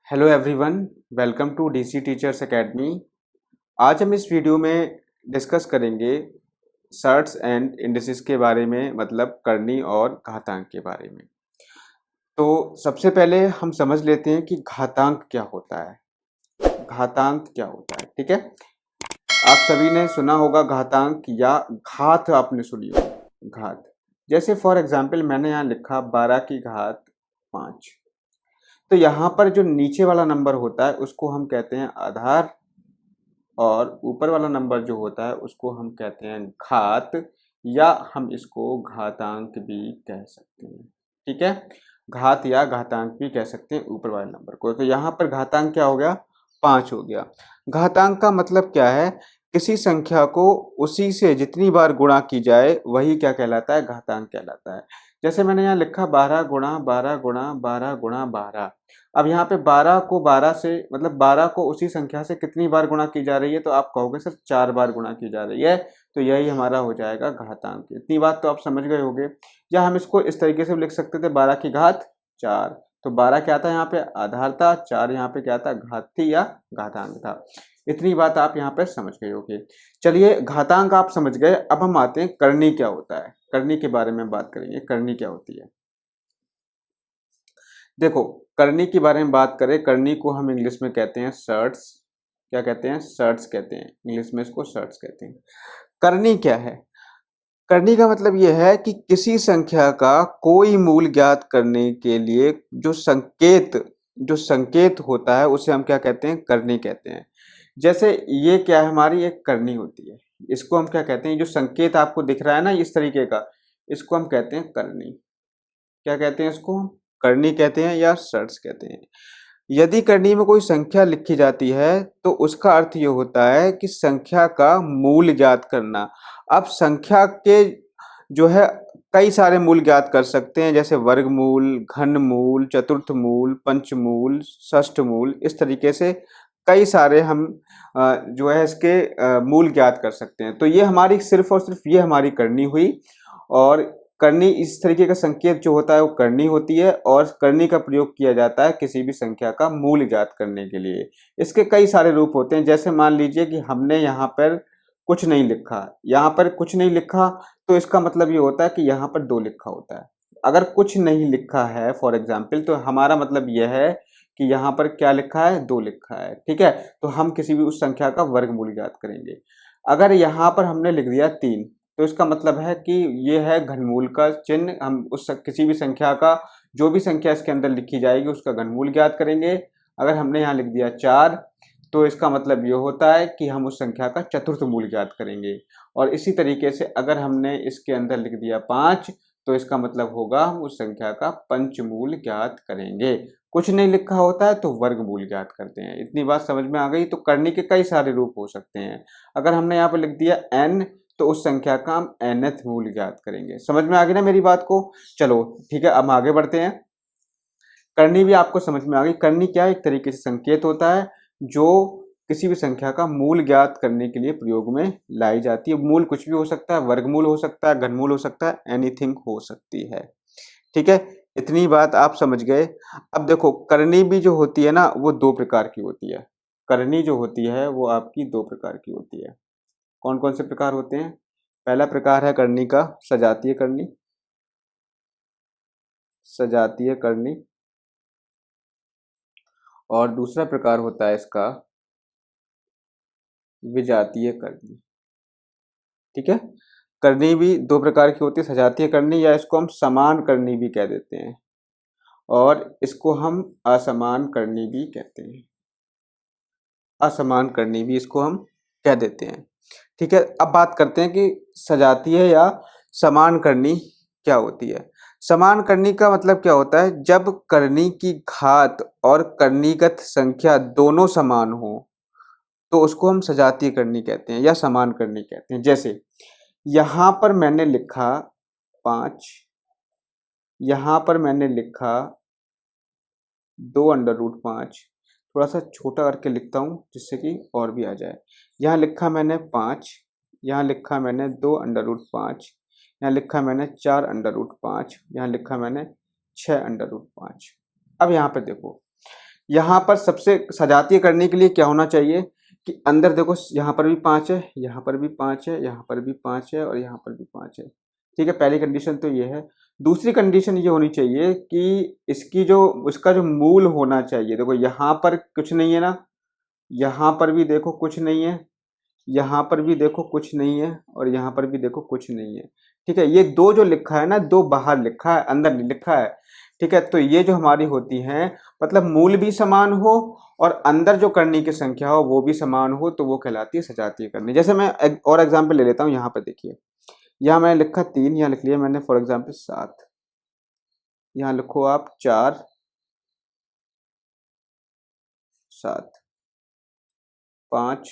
Hello everyone, welcome to DC teachers academy. आज हम इस वीडियो में डिस्कस करेंगे सर्ट्स एंड इंडिसेस के बारे में, मतलब करनी और घातांक के बारे में। तो सबसे पहले हम समझ लेते हैं कि घातांक क्या होता है। घातांक क्या होता है, ठीक है। आप सभी ने सुना होगा घातांक या घात आपने सुनी होगी, घात। जैसे फॉर एग्जाम्पल मैंने यहाँ लिखा 12 की घात 5। तो यहाँ पर जो नीचे वाला नंबर होता है उसको हम कहते हैं आधार, और ऊपर वाला नंबर जो होता है उसको हम कहते हैं घात, या हम इसको घातांक भी कह सकते हैं, ठीक है। घात या घातांक भी कह सकते हैं ऊपर वाले नंबर को। तो यहाँ पर घातांक क्या हो गया, 5 हो गया। घातांक का मतलब क्या है, किसी संख्या को उसी से जितनी बार गुणा की जाए वही क्या कहलाता है, घातांक कहलाता है। जैसे मैंने यहाँ लिखा 12 गुणा 12 गुणा 12 गुणा 12। अब यहाँ पे 12 को 12 से, मतलब 12 को उसी संख्या से कितनी बार गुणा की जा रही है, तो आप कहोगे सर 4 बार गुणा की जा रही है, तो यही हमारा हो जाएगा घातांक। इतनी बात तो आप समझ गए होंगे। या हम इसको इस तरीके से भी लिख सकते थे, 12 की घात 4। तो 12 क्या था, यहाँ पे आधार था, 4 यहाँ पे क्या था, घात थी या घातांक था। इतनी बात आप यहाँ पे समझ गए होगे। चलिए, घातांक आप समझ गए। अब हम आते हैं करनी क्या होता है। करनी के बारे में बात करेंगे, करनी क्या होती है। देखो, करनी के बारे में बात करें, करनी को हम इंग्लिश में कहते हैं सर्ट्स। क्या कहते हैं, सर्ट्स कहते हैं, इंग्लिश में इसको सर्ट्स कहते हैं। करनी क्या है, करनी का मतलब यह है कि किसी संख्या का कोई मूल ज्ञात करने के लिए जो संकेत होता है उसे हम क्या कहते हैं, करनी कहते हैं। जैसे ये क्या है, हमारी एक करनी होती है, इसको हम क्या कहते हैं, जो संकेत आपको दिख रहा है ना इस तरीके का, इसको हम कहते हैं करनी। क्या कहते हैं इसको, हम करनी कहते हैं या सर्ट्स कहते हैं। यदि करनी में कोई संख्या लिखी जाती है तो उसका अर्थ ये होता है कि संख्या का मूल ज्ञात करना। अब संख्या के जो है कई सारे मूल ज्ञात कर सकते हैं, जैसे वर्गमूल, घनमूल, चतुर्थमूल, पंचमूल, षष्ठमूल, इस तरीके से कई सारे हम जो है इसके मूल ज्ञात कर सकते हैं। तो ये हमारी सिर्फ और सिर्फ ये हमारी करनी हुई। और करनी, इस तरीके का संकेत जो होता है वो करनी होती है, और करनी का प्रयोग किया जाता है किसी भी संख्या का मूल ज्ञात करने के लिए। इसके कई सारे रूप होते हैं। जैसे मान लीजिए कि हमने यहाँ पर कुछ नहीं लिखा, यहाँ पर कुछ नहीं लिखा, तो इसका मतलब ये होता है कि यहाँ पर 2 लिखा होता है। अगर कुछ नहीं लिखा है फॉर एग्जाम्पल, तो हमारा मतलब यह है कि यहाँ पर क्या लिखा है, 2 लिखा है, ठीक है। तो हम किसी भी उस संख्या का वर्गमूल ज्ञात करेंगे। अगर यहाँ पर हमने लिख दिया 3, तो इसका मतलब है कि ये है घनमूल का चिन्ह। हम उस किसी भी संख्या का, जो भी संख्या इसके अंदर लिखी जाएगी उसका घनमूल ज्ञात करेंगे। अगर हमने यहाँ लिख दिया 4, तो इसका मतलब ये होता है कि हम उस संख्या का चतुर्थ मूल ज्ञात करेंगे। और इसी तरीके से अगर हमने इसके अंदर लिख दिया 5, तो इसका मतलब होगा हम उस संख्या का पंचमूल ज्ञात करेंगे। कुछ नहीं लिखा होता है तो वर्गमूल ज्ञात करते हैं। इतनी बात समझ में आ गई। तो करने के कई सारे रूप हो सकते हैं। अगर हमने यहाँ पर लिख दिया n, तो उस संख्या का हम nth मूल ज्ञात करेंगे। समझ में आ गई ना मेरी बात को। चलो ठीक है, अब आगे बढ़ते हैं। करनी भी आपको समझ में आ गई। करनी क्या है, एक तरीके से संकेत होता है जो किसी भी संख्या का मूल ज्ञात करने के लिए प्रयोग में लाई जाती है। मूल कुछ भी हो सकता है, वर्गमूल हो सकता है, घनमूल हो सकता है, एनीथिंग हो सकती है, ठीक है। इतनी बात आप समझ गए। अब देखो, करनी भी जो होती है ना वो 2 प्रकार की होती है। करनी जो होती है वो आपकी 2 प्रकार की होती है। कौन कौन से प्रकार होते हैं। पहला प्रकार है करनी का सजातीय करनी, सजातीय करनी। और दूसरा प्रकार होता है इसका विजातीय करनी, ठीक है। करनी भी 2 प्रकार की होती है, सजातीय करनी, या इसको हम समान करनी भी कह देते हैं, और इसको हम असमान करनी भी कहते हैं। असमान करनी भी इसको हम कह देते हैं, ठीक है। अब बात करते हैं कि सजातीय या समान करनी क्या होती है। समान करनी का मतलब क्या होता है, जब करनी की घात और करणीगत संख्या दोनों समान हो तो उसको हम सजातीय करनी कहते हैं या समान करनी कहते हैं। जैसे यहाँ पर मैंने लिखा 5, यहाँ पर मैंने लिखा 2√5। थोड़ा सा छोटा करके लिखता हूँ जिससे कि और भी आ जाए। यहाँ लिखा मैंने 5, यहाँ लिखा मैंने 2√5, यहाँ लिखा मैंने 4√5, यहाँ लिखा मैंने 6√5। अब यहाँ पे देखो, यहाँ पर सबसे सजातीय करने के लिए क्या होना चाहिए कि अंदर देखो यहाँ पर भी 5 है, यहाँ पर भी 5 है, यहाँ पर भी 5 है और यहाँ पर भी 5 है। ठीक है, पहली कंडीशन तो ये है। दूसरी कंडीशन ये होनी चाहिए कि इसकी जो उसका जो मूल होना चाहिए, देखो यहाँ पर कुछ नहीं है ना, यहाँ पर भी देखो कुछ नहीं है, यहाँ पर भी देखो कुछ नहीं है और यहाँ पर भी देखो कुछ नहीं है। ठीक है, ये दो जो लिखा है ना, दो बाहर लिखा है, अंदर नहीं लिखा है। ठीक है, तो ये जो हमारी होती है, मतलब मूल भी समान हो और अंदर जो करनी की संख्या हो वो भी समान हो, तो वो कहलाती है सजातीय करनी। जैसे मैं एक और एग्जाम्पल ले लेता हूँ। यहाँ पर देखिए, यहाँ मैंने लिखा 3, यहाँ लिख लिया मैंने फॉर एग्जाम्पल 7, यहाँ लिखो आप 4 7 5।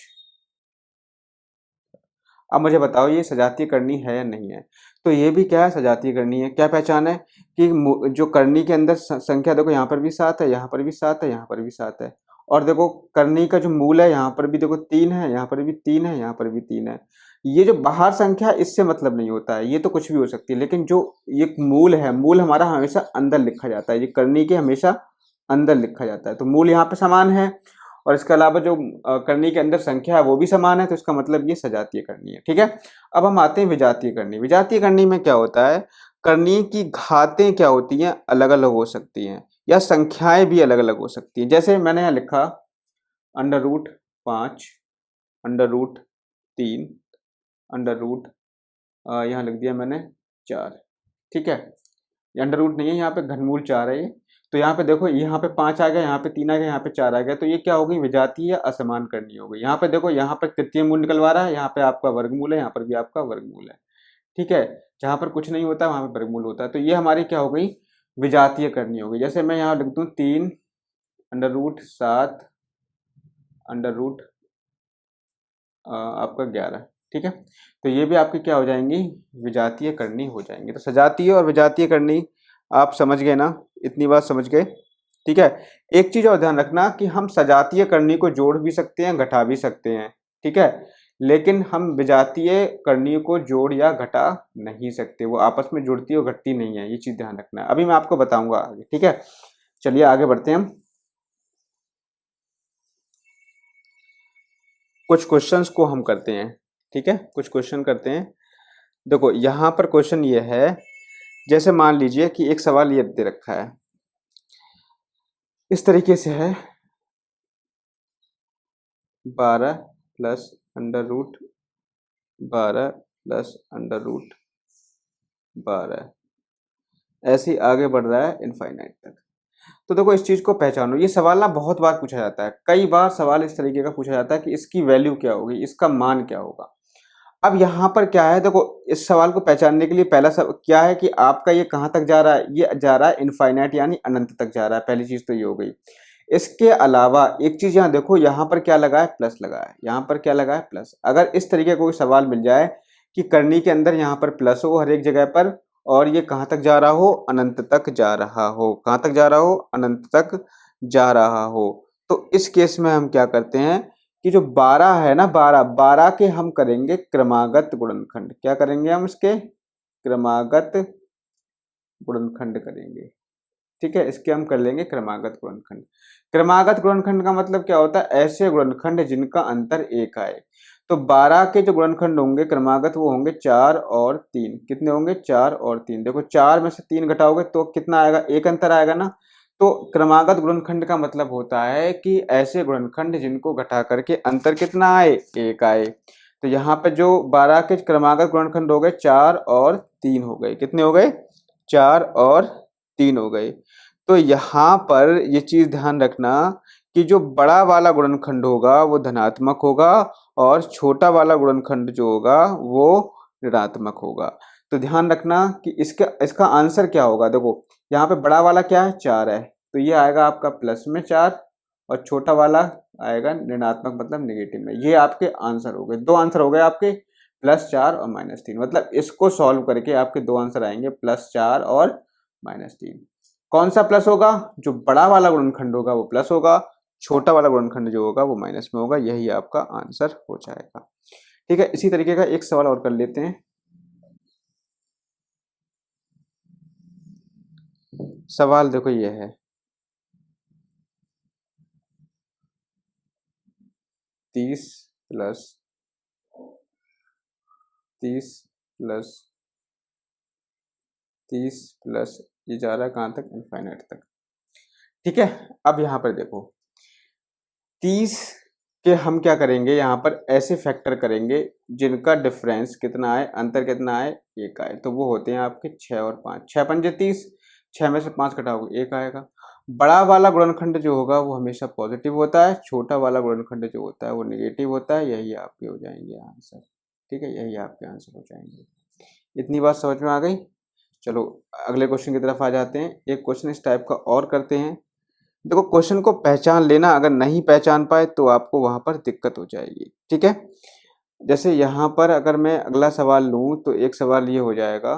अब मुझे बताओ ये सजातीय करनी है या नहीं है? तो ये भी क्या है, सजातीय करनी है। क्या पहचान है कि जो करनी के अंदर संख्या देखो, यहाँ पर भी 7 है, यहाँ पर भी 7 है, यहाँ पर भी 7 है। और देखो करनी का जो मूल है, यहाँ पर भी देखो 3 है, यहाँ पर भी 3 है, यहाँ पर भी 3 है। ये जो बाहर संख्या है, इससे मतलब नहीं होता है, ये तो कुछ भी हो सकती है, लेकिन जो ये मूल है, मूल हमारा हमेशा अंदर लिखा जाता है। ये करनी के हमेशा अंदर लिखा जाता है, तो मूल यहाँ पे समान है और इसके अलावा जो करनी के अंदर संख्या है वो भी समान है, तो इसका मतलब ये सजातीय करनी है। ठीक है, अब हम आते हैं विजातीय करनी। विजातीय करनी में क्या होता है, करनी की घातें क्या होती हैं, अलग अलग हो सकती हैं या संख्याएं भी अलग अलग हो सकती हैं। जैसे मैंने यहाँ लिखा √5, √3, अंडर रूट यहाँ लिख दिया मैंने 4। ठीक है, अंडर रूट नहीं है, यहाँ पे घनमूल 4 है ये। तो यहाँ पे देखो, यहाँ पे 5 आ गया, यहाँ पे 3 आ गया, यहाँ पे 4 आ गया, तो ये क्या हो गई, विजातीय या असमान करनी हो गई। यहाँ पे देखो, यहाँ पर तृतीय मूल निकलवा रहा है, यहाँ पे आपका वर्गमूल है, यहाँ पर भी आपका वर्गमूल है। ठीक है, जहाँ पर कुछ नहीं होता वहाँ पे वर्गमूल होता है, तो ये हमारी क्या हो गई, विजातीय करनी हो गई। जैसे मैं यहाँ लिख दूँ 3 √7 अंडर रूट आपका 11। ठीक है, तो ये भी आपकी क्या हो जाएंगी, विजातीय करनी हो जाएंगी। तो सजातीय और विजातीय करनी आप समझ गए ना, इतनी बात समझ गए। ठीक है, एक चीज और ध्यान रखना कि हम सजातीय करनी को जोड़ भी सकते हैं, घटा भी सकते हैं। ठीक है, लेकिन हम विजातीय करनी को जोड़ या घटा नहीं सकते, वो आपस में जुड़ती और घटती नहीं है, ये चीज ध्यान रखना है। अभी मैं आपको बताऊंगा आगे। ठीक है, चलिए आगे बढ़ते हैं हम। कुछ क्वेश्चंस को हम करते हैं। ठीक है, कुछ क्वेश्चन करते हैं। देखो यहाँ पर क्वेश्चन ये है, जैसे मान लीजिए कि एक सवाल ये दे रखा है, इस तरीके से है, 12 प्लस √12 प्लस √12, ऐसे ही आगे बढ़ रहा है इनफाइनाइट तक। तो देखो इस चीज को पहचानो, ये सवाल ना बहुत बार पूछा जाता है, कई बार सवाल इस तरीके का पूछा जाता है कि इसकी वैल्यू क्या होगी, इसका मान क्या होगा। अब यहाँ पर क्या है, देखो इस सवाल को पहचानने के लिए पहला सब क्या है कि आपका ये कहाँ तक जा रहा है, ये जा रहा है इनफाइनाइट यानी अनंत तक जा रहा है। पहली चीज तो ये हो गई। इसके अलावा एक चीज यहाँ देखो, यहाँ पर क्या लगा है, प्लस लगा है, यहाँ पर क्या लगा है, प्लस। अगर इस तरीके का कोई सवाल मिल जाए कि करनी के अंदर यहाँ पर प्लस हो हर एक जगह पर, और ये कहाँ तक जा रहा हो, अनंत तक जा रहा हो, कहाँ तक जा रहा हो, अनंत तक जा रहा हो, तो इस केस में हम क्या करते हैं कि जो 12 है ना, 12 के हम करेंगे क्रमागत गुणनखंड। क्या करेंगे हम, इसके क्रमागत गुणनखंड करेंगे। ठीक है, इसके हम कर लेंगे क्रमागत गुणनखंड। क्रमागत गुणनखंड का मतलब क्या होता है, ऐसे गुणनखंड जिनका अंतर 1 आए। तो 12 के जो गुणनखंड होंगे क्रमागत, वो होंगे 4 और 3। कितने होंगे, 4 और 3। देखो 4 में से 3 घटाओगे तो कितना आएगा, 1 अंतर आएगा ना। तो क्रमागत गुणनखंड का मतलब होता है कि ऐसे गुणनखंड जिनको घटा करके अंतर कितना आए, 1 आए। तो यहाँ पे जो 12 के क्रमागत गुणनखंड हो गए 4 और 3 हो गए। कितने हो गए, 4 और 3 हो गए। तो यहाँ पर ये चीज ध्यान रखना कि जो बड़ा वाला गुणनखंड होगा वो धनात्मक होगा और छोटा वाला गुणनखंड जो होगा वो ऋणात्मक होगा। तो ध्यान रखना कि इसका आंसर क्या होगा। देखो यहाँ पे बड़ा वाला क्या है, 4 है, तो ये आएगा आपका प्लस में 4 और छोटा वाला आएगा ऋणात्मक मतलब नेगेटिव में। ये आपके आंसर हो गए, 2 आंसर हो गए आपके, +4 और -3। मतलब इसको सॉल्व करके आपके 2 आंसर आएंगे, +4 और -3। कौन सा प्लस होगा, जो बड़ा वाला गुणनखंड होगा वो प्लस होगा, छोटा वाला गुणनखंड जो होगा वो माइनस में होगा। यही आपका आंसर हो जाएगा। ठीक है, इसी तरीके का एक सवाल और कर लेते हैं। सवाल देखो ये है, 30 प्लस 30 प्लस 30 प्लस ये जा रहा है कहाँ तक, इनफाइनाइट तक। ठीक है, अब यहाँ पर देखो 30 के हम क्या करेंगे, यहाँ पर ऐसे फैक्टर करेंगे जिनका डिफरेंस कितना आए, अंतर कितना आए, एक आए। तो वो होते हैं आपके 6 और 5, 6 पंजे 30, 6 में से 5 घटाओगे 1 आएगा। बड़ा वाला गुणनखंड जो होगा वो हमेशा पॉजिटिव होता है, छोटा वाला गुणनखंड जो होता है वो नेगेटिव होता है। यही आपके हो जाएंगे आंसर। ठीक है, यही आपके आंसर हो जाएंगे। इतनी बात समझ में आ गई। चलो अगले क्वेश्चन की तरफ आ जाते हैं। एक क्वेश्चन इस टाइप का और करते हैं। देखो क्वेश्चन को पहचान लेना, अगर नहीं पहचान पाए तो आपको वहां पर दिक्कत हो जाएगी। ठीक है, जैसे यहाँ पर अगर मैं अगला सवाल लूं तो एक सवाल ये हो जाएगा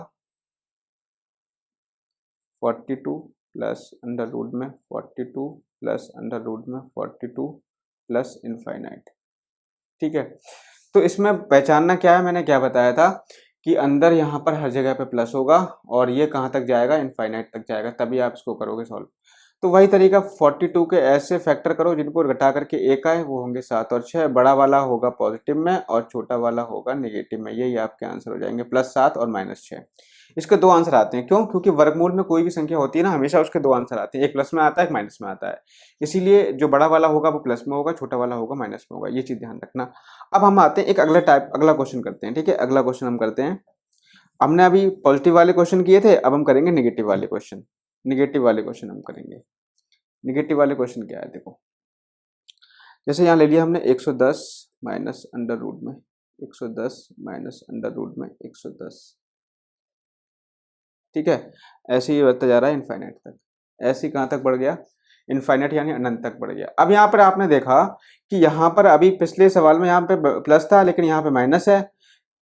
42 प्लस अंडर रूट में 42 प्लस अंडर रूट में 42 प्लस इनफाइनाइट। ठीक है, तो इसमें पहचानना क्या है, मैंने क्या बताया था कि अंदर यहाँ पर हर जगह पे प्लस होगा और ये कहाँ तक जाएगा, इनफाइनाइट तक जाएगा, तभी आप इसको करोगे सॉल्व। तो वही तरीका 42 के ऐसे फैक्टर करो जिनको घटा करके एक आए, वो होंगे 7 और 6। बड़ा वाला होगा पॉजिटिव में और छोटा वाला होगा नेगेटिव में। यही आपके आंसर हो जाएंगे, +7 और -6। इसके दो आंसर आते हैं, क्यों? क्योंकि वर्गमूल में कोई भी संख्या होती है ना, हमेशा उसके दो आंसर आते हैं, एक प्लस में आता है, एक माइनस में आता है। इसीलिए जो बड़ा वाला होगा वो प्लस में होगा, छोटा वाला होगा माइनस में होगा। ये चीज ध्यान रखना। अब हम आते हैं एक अगला क्वेश्चन करते हैं। ठीक है, अगला क्वेश्चन हम करते हैं। हमने अभी पॉजिटिव वाले क्वेश्चन किए थे, अब हम करेंगे नेगेटिव वाले क्वेश्चन। नेगेटिव वाले क्वेश्चन हम करेंगे। नेगेटिव वाले क्वेश्चन क्या है, देखो जैसे यहाँ ले लिया हमने 110 माइनस अंडर रूट में 110 माइनस अंडर रूट में 110। ठीक है, ऐसे ही बढ़ता जा रहा है इनफाइनाइट तक। ऐसे ही कहाँ तक बढ़ गया, इनफाइनाइट यानी अनंत तक बढ़ गया। अब यहाँ पर आपने देखा कि यहाँ पर अभी पिछले सवाल में यहाँ पे प्लस था, लेकिन यहाँ पे माइनस है,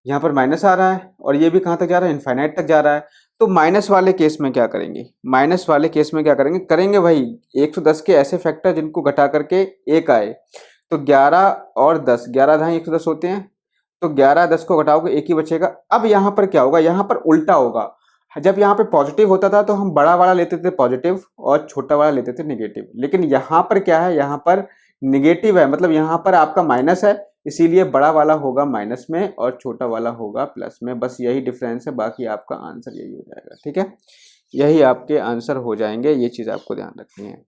यहाँ पर माइनस आ रहा है, और ये भी कहाँ तक जा रहा है, इनफाइनाइट तक जा रहा है। तो माइनस वाले केस में क्या करेंगे, माइनस वाले केस में क्या करेंगे, करेंगे वही 110 के ऐसे फैक्टर जिनको घटा करके एक आए। तो 11 और 10, 11 धाई 110 होते हैं, तो 11 10 को घटाओगे एक ही बचेगा। अब यहाँ पर क्या होगा, यहाँ पर उल्टा होगा। जब यहाँ पे पॉजिटिव होता था तो हम बड़ा वाला लेते थे पॉजिटिव और छोटा वाला लेते थे निगेटिव, लेकिन यहाँ पर क्या है, यहाँ पर निगेटिव है, मतलब यहाँ पर आपका माइनस है, इसीलिए बड़ा वाला होगा माइनस में और छोटा वाला होगा प्लस में। बस यही डिफरेंस है, बाकी आपका आंसर यही हो जाएगा। ठीक है, यही आपके आंसर हो जाएंगे। ये चीज आपको ध्यान रखनी है।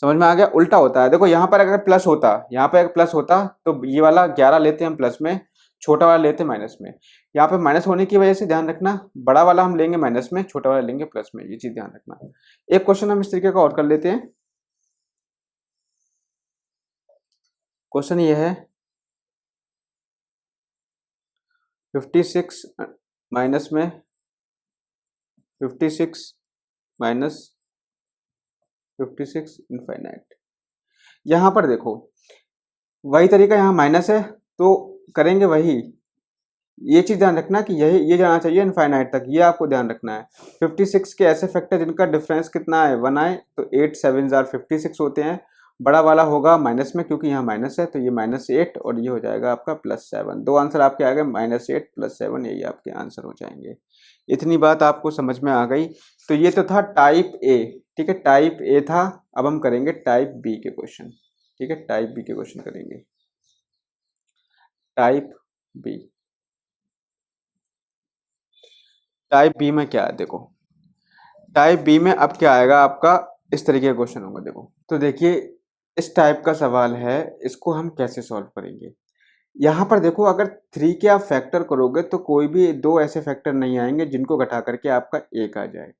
समझ में आ गया? उल्टा होता है। देखो यहाँ पर अगर प्लस होता, यहाँ पर अगर प्लस होता तो ये वाला 11 लेते हम प्लस में, छोटा वाला लेते माइनस में। यहाँ पे माइनस होने की वजह से ध्यान रखना, बड़ा वाला हम लेंगे माइनस में, छोटा वाला लेंगे प्लस में। ये चीज ध्यान रखना। एक क्वेश्चन हम इस तरीके का और कर लेते हैं। क्वेश्चन ये है 56 माइनस में 56 माइनस 56 इनफाइनाइट। यहां पर देखो वही तरीका, यहाँ माइनस है तो करेंगे वही। ये चीज ध्यान रखना कि ये जाना चाहिए इनफाइनाइट तक, ये आपको ध्यान रखना है। 56 के ऐसे फैक्टर जिनका डिफरेंस कितना है, 1 आए, तो 8 7 56 होते हैं। बड़ा वाला होगा माइनस में, क्योंकि यहाँ माइनस है, तो ये -8 और ये हो जाएगा आपका +7। दो आंसर आपके आ गए, -8 +7, यही आपके आंसर हो जाएंगे। इतनी बात आपको समझ में आ गई। तो ये तो था टाइप ए। ठीक है, टाइप ए था। अब हम करेंगे टाइप बी के क्वेश्चन। ठीक है, टाइप बी के क्वेश्चन करेंगे। टाइप बी, टाइप बी में क्या है, देखो टाइप बी में अब क्या आएगा आपका, इस तरीके का क्वेश्चन होगा। देखो तो देखिए इस टाइप का सवाल है, इसको हम कैसे सॉल्व करेंगे। यहाँ पर देखो अगर 3 के आप फैक्टर करोगे तो कोई भी दो ऐसे फैक्टर नहीं आएंगे जिनको घटा करके आपका एक आ जाए।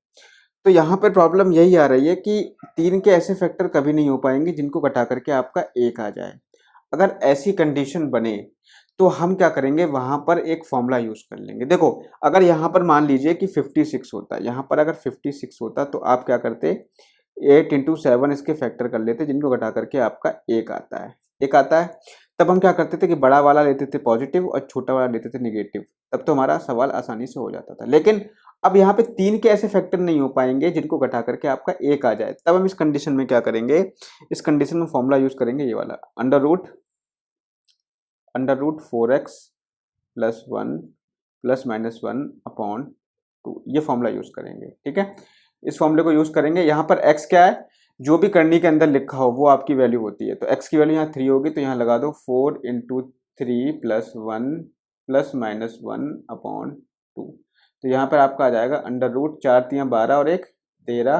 तो यहाँ पर प्रॉब्लम यही आ रही है कि 3 के ऐसे फैक्टर कभी नहीं हो पाएंगे जिनको घटा करके आपका एक आ जाए। अगर ऐसी कंडीशन बने तो हम क्या करेंगे, वहां पर एक फॉर्मूला यूज कर लेंगे। देखो अगर यहाँ पर मान लीजिए कि 56 होता, यहाँ पर अगर 56 होता तो आप क्या करते, 8 × 7 इसके फैक्टर कर लेते जिनको घटा करके आपका एक आता है। एक आता है तब हम क्या करते थे कि बड़ा वाला लेते थे पॉजिटिव और छोटा वाला लेते थे निगेटिव, तब तो हमारा सवाल आसानी से हो जाता था। लेकिन अब यहाँ पे 3 के ऐसे फैक्टर नहीं हो पाएंगे जिनको घटा करके आपका एक आ जाए। तब हम इस कंडीशन में क्या करेंगे, इस कंडीशन में फॉर्मूला यूज करेंगे ये वाला, अंडर रूट 4x + 1 ± 1/2, ये फॉर्मूला यूज करेंगे। ठीक है, इस फॉर्मूले को यूज करेंगे। यहाँ पर x क्या है, जो भी करनी के अंदर लिखा हो वो आपकी वैल्यू होती है। तो x की वैल्यू यहाँ 3 होगी, तो यहाँ लगा दो 4 इंटू 3 प्लस 1 प्लस माइनस 1/2। तो यहाँ पर आपका आ जाएगा अंडर रूट 4 3 12 और 1 13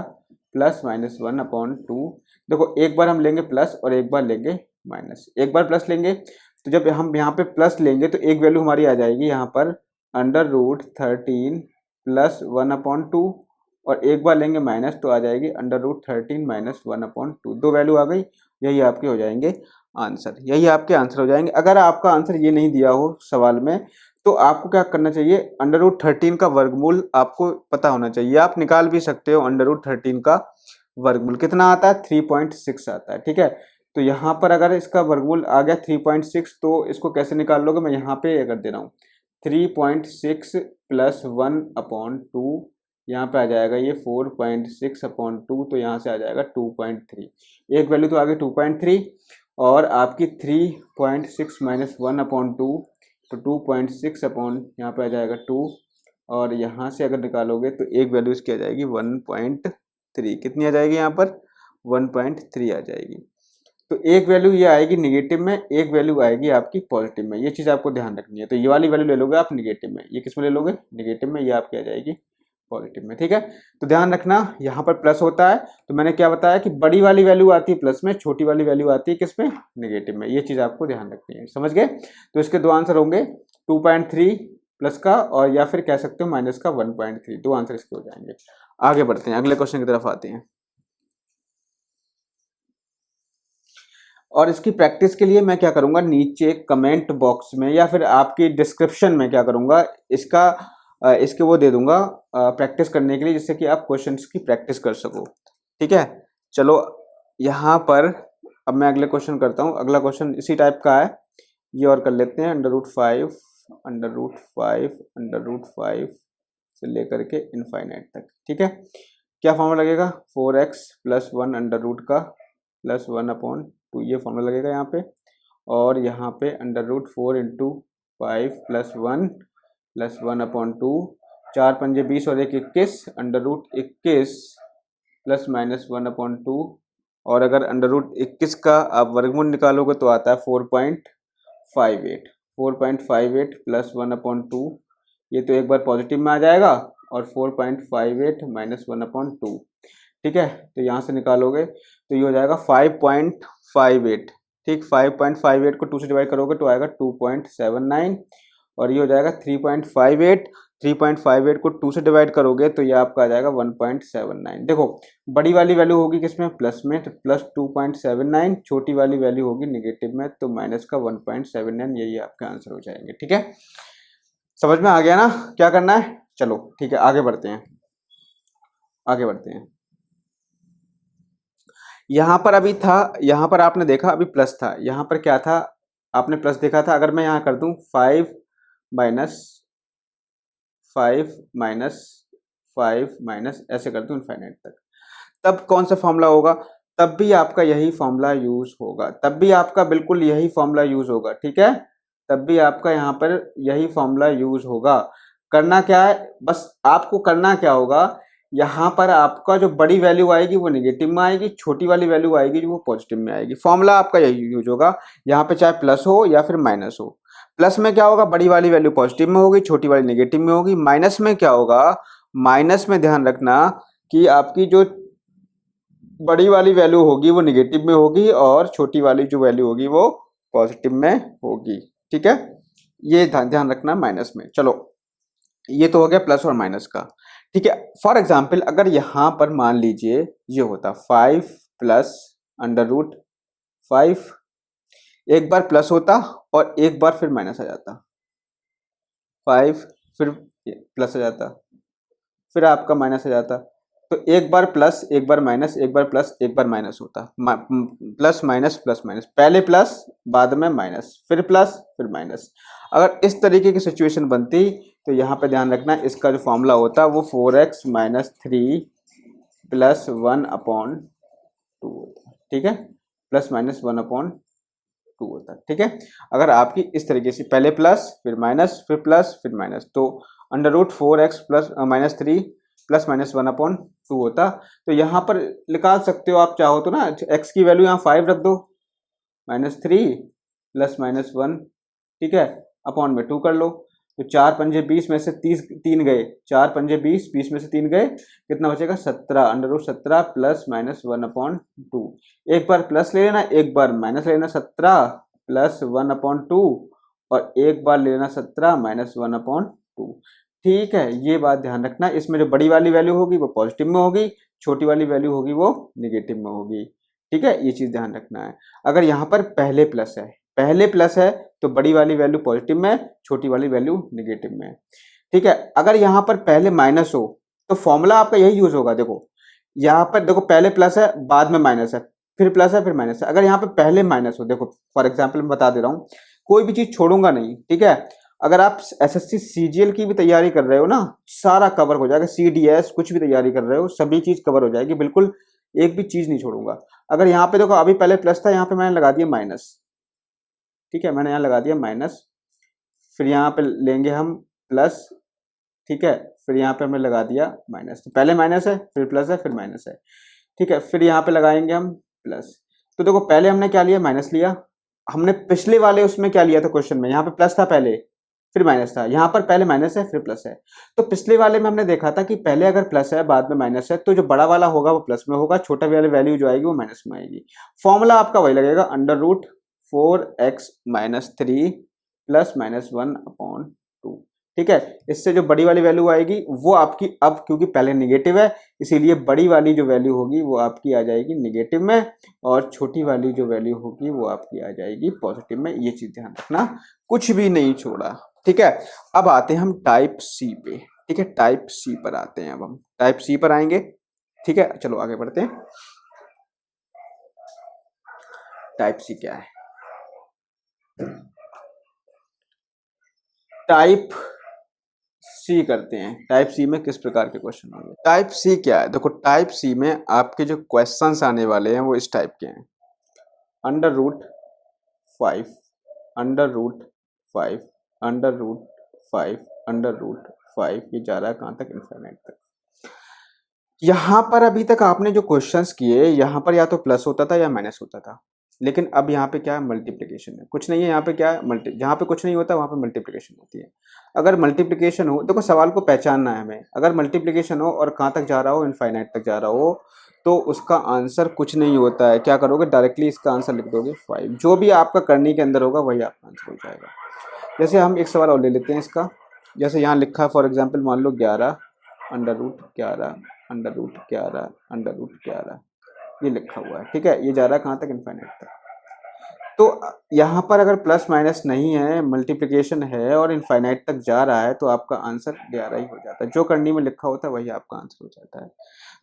प्लस माइनस 1/2। देखो एक बार हम लेंगे प्लस और एक बार लेंगे माइनस। एक बार प्लस लेंगे तो जब हम यहाँ पे प्लस लेंगे तो एक वैल्यू हमारी आ जाएगी यहाँ पर अंडर रूट 13 प्लस 1/2 और एक बार लेंगे माइनस तो आ जाएगी अंडर रूट 13 माइनस 1/2। दो वैल्यू आ गई, यही आपके हो जाएंगे आंसर, यही आपके आंसर हो जाएंगे। अगर आपका आंसर ये नहीं दिया हो सवाल में तो आपको क्या करना चाहिए, अंडर रूट 13 का वर्गमूल आपको पता होना चाहिए। आप निकाल भी सकते हो अंडर रूट 13 का वर्गमूल कितना आता है, 3.6 आता है। ठीक है, तो यहाँ पर अगर इसका वर्गमूल आ गया 3.6 तो इसको कैसे निकाल लोगे, मैं यहाँ पे कर दे रहा हूँ 3.6 प्लस 1/2, यहाँ पे आ जाएगा ये 4.6/2, तो यहाँ से आ जाएगा 2.3। एक वैल्यू तो आ गई 2.3 और आपकी 3.6 माइनस 1/2 तो 2.6 अपॉन यहाँ पे आ जाएगा 2 और यहाँ से अगर निकालोगे तो एक वैल्यू इसकी आ जाएगी 1.3। कितनी आ जाएगी यहाँ पर 1.3 आ जाएगी। तो एक वैल्यू ये आएगी निगेटिव में, एक वैल्यू आएगी आपकी पॉजिटिव में, ये चीज़ आपको ध्यान रखनी है। तो ये वाली वैल्यू ले लोगे आप निगेटिव में, ये किस में ले लोगे निगेटिव में, ये आपकी आ जाएगी पॉजिटिव में। ठीक है, तो ध्यान रखना यहाँ पर प्लस होता है तो मैंने क्या बताया कि बड़ी वाली वैल्यू आती है प्लस में, छोटी वाली वैल्यू आती है किस में निगेटिव में, ये चीज़ आपको ध्यान रखनी है। समझ गए? तो इसके दो आंसर होंगे 2.3 प्लस का और या फिर कह सकते हो माइनस का 1.3, दो आंसर इसके हो जाएंगे। आगे बढ़ते हैं, अगले क्वेश्चन की तरफ आते हैं। और इसकी प्रैक्टिस के लिए मैं क्या करूंगा, नीचे कमेंट बॉक्स में या फिर आपकी डिस्क्रिप्शन में क्या करूंगा, इसके वो दे दूंगा प्रैक्टिस करने के लिए, जिससे कि आप क्वेश्चंस की प्रैक्टिस कर सको। ठीक है, चलो यहाँ पर अब मैं अगले क्वेश्चन करता हूँ। अगला क्वेश्चन इसी टाइप का है, ये और कर लेते हैं। अंडर रूट 5 से लेकर के इनफाइनाइट तक। ठीक है, क्या फॉर्मूला लगेगा, 4x प्लस 1 अंडर रूट का प्लस 1/2, ये फॉर्मूला लगेगा यहाँ पे। और यहाँ पे under root 4 into 5 plus 1 plus 1/2, 4 पंजे 20 और 1 21, अंडर रूट 21 प्लस माइनस 1/2। और अगर अंडर रूट 21 का आप वर्गमूल निकालोगे तो आता है 4.58 प्लस 1/2, ये तो एक बार पॉजिटिव में आ जाएगा और 4.58 माइनस 1/2। ठीक है, तो यहाँ से निकालोगे तो ये हो जाएगा 5.58। ठीक, 5.58 को 2 से डिवाइड करोगे तो आएगा 2.79 और ये हो जाएगा 3.58 को 2 से डिवाइड करोगे तो ये आपका आ जाएगा 1.79। देखो बड़ी वाली वैल्यू होगी किसमें, प्लस में, तो प्लस 2.79, छोटी वाली वैल्यू होगी निगेटिव में तो माइनस का 1.79, यही आपके आंसर हो जाएंगे। ठीक है, समझ में आ गया ना क्या करना है? चलो ठीक है, आगे बढ़ते हैं। यहाँ पर अभी था, यहाँ पर आपने देखा अभी प्लस था, यहाँ पर क्या था आपने प्लस देखा था। अगर मैं यहाँ कर दूं 5 माइनस ऐसे कर दूं इनफाइनाइट तक, तब कौन सा फॉर्मूला होगा, तब भी आपका यही फॉर्मूला यूज होगा, तब भी आपका बिल्कुल यही फॉर्मूला यूज होगा। ठीक है, तब भी आपका यहाँ पर यही फॉर्मूला यूज होगा। करना क्या है, बस आपको करना क्या होगा, यहाँ पर आपका जो बड़ी वैल्यू आएगी वो निगेटिव में आएगी, छोटी वाली वैल्यू आएगी जो वो पॉजिटिव में आएगी। फॉर्मूला आपका यही यूज होगा यहाँ पे, चाहे प्लस हो या फिर माइनस हो। प्लस में क्या होगा, बड़ी वाली वैल्यू पॉजिटिव में होगी, छोटी वाली नेगेटिव में होगी। माइनस में क्या होगा, माइनस में ध्यान रखना कि आपकी जो बड़ी वाली वैल्यू होगी वो निगेटिव में होगी और छोटी वाली जो वैल्यू होगी वो पॉजिटिव में होगी। ठीक है, ये ध्यान रखना माइनस में। चलो ये तो हो गया प्लस और माइनस का। ठीक है, फॉर एग्जाम्पल अगर यहाँ पर मान लीजिए ये होता 5 प्लस अंडर रूट 5, एक बार प्लस होता और एक बार फिर माइनस आ जाता, 5 फिर प्लस आ जाता, फिर आपका माइनस आ जाता। तो एक बार प्लस एक बार माइनस, एक बार प्लस एक बार माइनस होता, प्लस माइनस, पहले प्लस बाद में माइनस, फिर प्लस फिर माइनस। अगर इस तरीके की सिचुएशन बनती तो यहाँ पे ध्यान रखना इसका जो फॉर्मूला होता वो 4x माइनस 3 प्लस 1/2 होता। ठीक है, प्लस माइनस 1/2 होता। ठीक है, अगर आपकी इस तरीके से पहले प्लस फिर माइनस फिर प्लस फिर माइनस, तो under root 4x plus minus 3 plus minus 1/2 होता। तो यहाँ पर निकाल सकते हो आप चाहो तो ना, x की वैल्यू यहाँ 5 रख दो, -3 प्लस माइनस 1, ठीक है, अपॉन में 2 कर लो। तो 4 पंजे 20 में से 3 गए, 4 पंजे 20, 20 में से 3 गए, कितना बचेगा 17, √17 प्लस माइनस 1/2। एक बार प्लस ले लेना, एक बार माइनस ले लेना, 17 प्लस 1/2, और एक बार ले लेना 17 माइनस 1/2। ठीक है, ये बात ध्यान रखना, इसमें जो बड़ी वाली वैल्यू होगी वो पॉजिटिव में होगी, छोटी वाली वैल्यू होगी वो निगेटिव में होगी। ठीक है, ये चीज ध्यान रखना है। अगर यहाँ पर पहले प्लस है तो बड़ी वाली वैल्यू पॉजिटिव में, छोटी वाली वैल्यू निगेटिव में। ठीक है, अगर यहाँ पर पहले माइनस हो तो फॉर्मूला आपका यही यूज होगा। देखो यहाँ पर देखो, पहले प्लस है, बाद में माइनस है, फिर प्लस है, फिर माइनस है। अगर यहाँ पे पहले माइनस हो, देखो फॉर एग्जाम्पल मैं बता दे रहा हूँ, कोई भी चीज छोड़ूंगा नहीं। ठीक है, अगर आप एसएससी सीजीएल की भी तैयारी कर रहे हो ना, सारा कवर हो जाएगा, सीडीएस कुछ भी तैयारी कर रहे हो, सभी चीज कवर हो जाएगी, बिल्कुल एक भी चीज नहीं छोड़ूंगा। अगर यहाँ पे देखो, अभी पहले प्लस था, यहाँ पे मैंने लगा दिया माइनस। ठीक है, मैंने यहाँ लगा दिया माइनस, फिर यहाँ पे लेंगे हम प्लस। ठीक है, फिर यहाँ पे हमने लगा दिया माइनस। तो पहले माइनस है, फिर प्लस है, फिर माइनस है। ठीक है, फिर यहाँ पे लगाएंगे हम प्लस। तो देखो पहले हमने क्या लिया, माइनस लिया। हमने पिछले वाले उसमें क्या लिया था क्वेश्चन में, यहाँ पे प्लस था पहले, फिर माइनस था। यहाँ पर पहले माइनस है, फिर प्लस है। तो पिछले वाले में हमने देखा था कि पहले अगर प्लस है, बाद में माइनस है, तो जो बड़ा वाला होगा वो प्लस में होगा, छोटा वाली वैल्यू जो आएगी वो माइनस में आएगी। फॉर्मूला आपका वही लगेगा, √4x - 3 प्लस माइनस 1/2। ठीक है, इससे जो बड़ी वाली वैल्यू आएगी वो आपकी, अब क्योंकि पहले निगेटिव है इसीलिए बड़ी वाली जो वैल्यू होगी वो आपकी आ जाएगी निगेटिव में, और छोटी वाली जो वैल्यू होगी वो आपकी आ जाएगी पॉजिटिव में। ये चीज ध्यान रखना, कुछ भी नहीं छोड़ा। ठीक है, अब आते हैं हम टाइप सी पे। ठीक है, टाइप सी पर आते हैं, अब हम टाइप सी पर आएंगे। ठीक है, चलो आगे बढ़ते हैं। टाइप सी क्या है? टाइप सी करते हैं, टाइप सी में किस प्रकार के क्वेश्चन होंगे। टाइप सी क्या है? देखो टाइप सी में आपके जो क्वेश्चंस आने वाले हैं वो इस टाइप के हैं, √5, √5, √5, √5, ये जा रहा है कहां तक, इनफाइनाइट तक। यहां पर अभी तक आपने जो क्वेश्चंस किए, यहां पर या तो प्लस होता था या माइनस होता था, लेकिन अब यहाँ पे क्या है, मल्टीप्लिकेशन है। कुछ नहीं है यहाँ पे, क्या है, जहाँ पे कुछ नहीं होता वहाँ पे मल्टीप्लिकेशन होती है। अगर मल्टीप्लिकेशन हो, देखो सवाल को पहचानना है हमें, अगर मल्टीप्लिकेशन हो और कहाँ तक जा रहा हो, इनफाइनाइट तक जा रहा हो, तो उसका आंसर कुछ नहीं होता है। क्या करोगे, डायरेक्टली इसका आंसर लिख दोगे 5। जो भी आपका करने के अंदर होगा वही आपका आंसर हो जाएगा। जैसे हम एक सवाल और ले लेते हैं इसका, जैसे यहाँ लिखा फॉर एग्जाम्पल, मान लो 11 √11 √11 ये लिखा हुआ है। ठीक है, ये जा रहा है कहाँ तक, इनफाइनाइट तक। तो यहाँ पर अगर प्लस माइनस नहीं है, मल्टीप्लिकेशन है और इनफाइनाइट तक जा रहा है, तो आपका आंसर 11 ही हो जाता है। जो करनी में लिखा होता है वही आपका आंसर हो जाता है।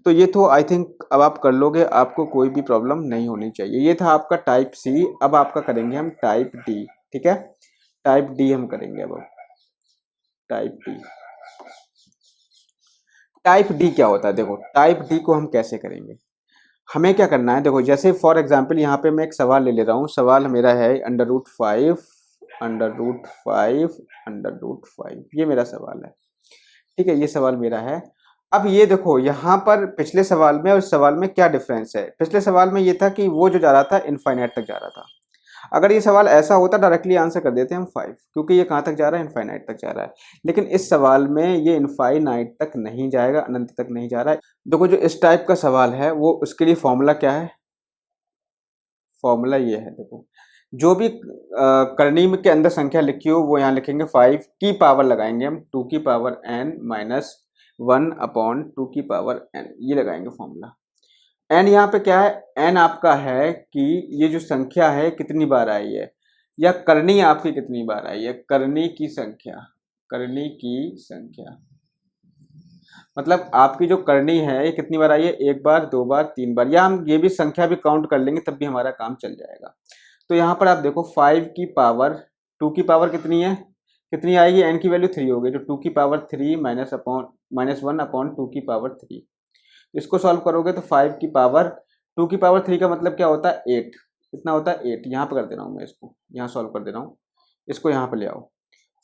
तो ये तो आई थिंक अब आप कर लोगे, आपको कोई भी प्रॉब्लम नहीं होनी चाहिए। ये था आपका टाइप सी। अब आपका करेंगे हम टाइप डी। ठीक है, टाइप डी हम करेंगे अब। टाइप डी, टाइप डी क्या होता है? देखो टाइप डी को हम कैसे करेंगे, हमें क्या करना है, देखो जैसे फॉर एग्जांपल यहाँ पे मैं एक सवाल ले रहा हूँ। सवाल मेरा है √5, ये मेरा सवाल है। ठीक है, ये सवाल मेरा है। अब ये देखो यहाँ पर पिछले सवाल में और इस सवाल में क्या डिफरेंस है। पिछले सवाल में ये था कि वो जो जा रहा था इनफाइनाइट तक जा रहा था। अगर ये सवाल ऐसा होता डायरेक्टली आंसर कर देते हम 5, क्योंकि ये कहाँ तक जा रहा है, इनफाइनाइट तक जा रहा है। लेकिन इस सवाल में ये इनफाइनाइट तक नहीं जाएगा, अनंत तक नहीं जा रहा है। देखो जो इस टाइप का सवाल है वो, उसके लिए फॉर्मूला क्या है, फॉर्मूला ये है। देखो जो भी करनी के अंदर संख्या लिखी हो वो यहाँ लिखेंगे, 5 की पावर लगाएंगे हम 2 की पावर n - 1/2 की पावर n, ये लगाएंगे फॉर्मूला। n यहाँ पे क्या है, n आपका है कि ये जो संख्या है कितनी बार आई है, या करनी आपकी कितनी बार आई है, करनी की संख्या, करनी की संख्या मतलब आपकी जो करनी है ये कितनी बार आई है, 1 बार, 2 बार, 3 बार, या हम ये भी संख्या भी काउंट कर लेंगे तब भी हमारा काम चल जाएगा। तो यहाँ पर आप देखो 5 की पावर 2 की पावर कितनी है, कितनी आएगी, n की वैल्यू 3 होगी, तो 2 की पावर 3 -1/2 की पावर 3। इसको सॉल्व करोगे तो 5 की पावर 2 की पावर 3 का मतलब क्या होता है, 8। कितना होता है, 8। यहाँ पे कर दे रहा हूँ मैं, इसको यहाँ सॉल्व कर दे रहा हूँ, इसको यहाँ पे ले आओ।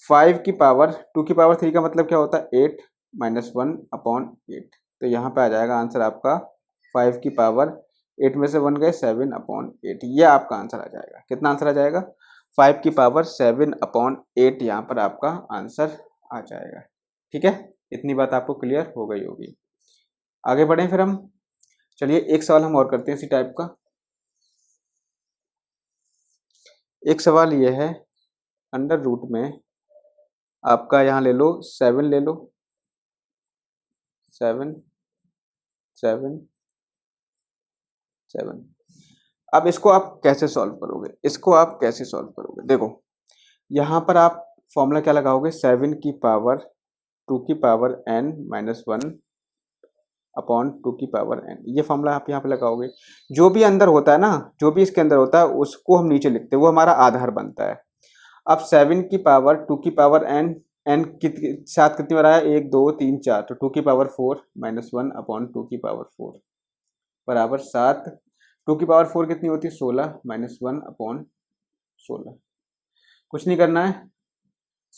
5 की पावर 2 की पावर 3 का मतलब क्या होता है, 8, -1/8। तो यहाँ पे आ जाएगा आंसर आपका 5 की पावर 8 में से 1 गए 7/8। ये आपका आंसर आ जाएगा। कितना आंसर आ जाएगा? 5 की पावर 7/8 यहाँ पर आपका आंसर आ जाएगा। ठीक है, इतनी बात आपको क्लियर हो गई होगी। आगे बढ़ें फिर हम। चलिए एक सवाल हम और करते हैं इसी टाइप का। एक सवाल ये है, अंडर रूट में आपका यहाँ ले लो 7 ले लो, 7 7 7। अब इसको आप कैसे सॉल्व करोगे? इसको आप कैसे सॉल्व करोगे? देखो यहाँ पर आप फॉर्मूला क्या लगाओगे? 7 की पावर 2 की पावर n माइनस 1 अपॉन 2 की पावर n। ये फॉर्मूला आप यहाँ पे लगाओगे। जो भी अंदर होता है ना, जो भी इसके अंदर होता है उसको हम नीचे लिखते हैं, वो हमारा आधार बनता है। अब 7 की पावर 2 की पावर n, n साथ कितनी बार आया? 1 2 3 4, तो 2 की पावर 4 माइनस 1 अपॉन 2 की पावर 4 बराबर 7। 2 की पावर 4 कितनी होती है? 16 माइनस 1 अपॉन 16। कुछ नहीं करना है,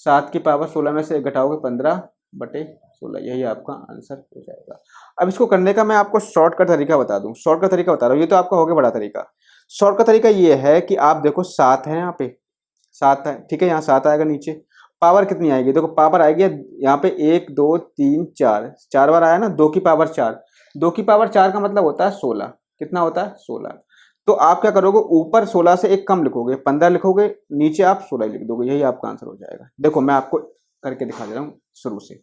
7 की पावर 16 में से एक घटाओगे 15/16, यही आपका आंसर हो जाएगा। अब इसको करने का मैं आपको शॉर्टकट तरीका बता दूं। शॉर्टकट तरीका बता रहा हूँ, ये तो आपका हो गया बड़ा तरीका। शॉर्टकट तरीका ये है कि आप देखो 7 है यहाँ पे, 7 है, ठीक है, यहाँ 7 आएगा नीचे। पावर कितनी आएगी? देखो पावर आएगी यहाँ पे 1 2 3 4, 4 बार आया ना, 2 की पावर 4। 2 की पावर 4 का मतलब होता है 16। कितना होता है? 16। तो आप क्या करोगे? ऊपर 16 से एक कम लिखोगे, 15 लिखोगे, नीचे आप 16 लिख दोगे, यही आपका आंसर हो जाएगा। देखो मैं आपको करके दिखा दे रहा हूँ शुरू से।